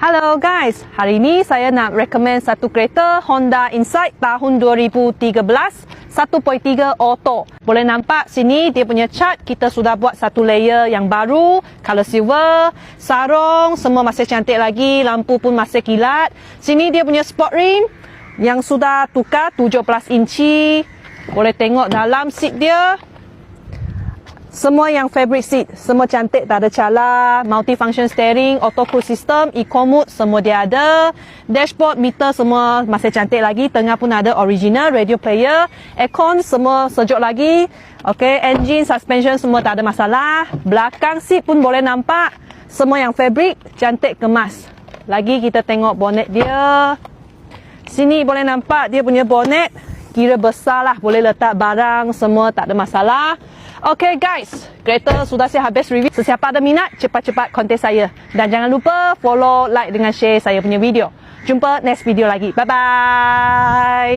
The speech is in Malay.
Hello guys, hari ini saya nak recommend satu kereta Honda Insight tahun 2013 1.3 auto. Boleh nampak sini dia punya cat, kita sudah buat satu layer yang baru, color silver, sarung semua masih cantik lagi, lampu pun masih kilat. Sini dia punya sport rim yang sudah tukar 17 inci. Boleh tengok dalam seat dia. Semua yang fabric seat, semua cantik, tak ada cala, multi-function steering, auto cruise system, eco mode, semua dia ada. Dashboard, meter semua masih cantik lagi, tengah pun ada original, radio player, aircon semua sejuk lagi. Okay, engine, suspension semua tak ada masalah. Belakang seat pun boleh nampak, semua yang fabric, cantik, kemas. Lagi kita tengok bonnet dia. Sini boleh nampak dia punya bonnet, kira besar lah, boleh letak barang, semua tak ada masalah. Okay guys, kereta sudah saya habis review. Sesiapa ada minat, cepat-cepat kontak saya. Dan jangan lupa follow, like dengan share saya punya video. Jumpa next video lagi. Bye-bye.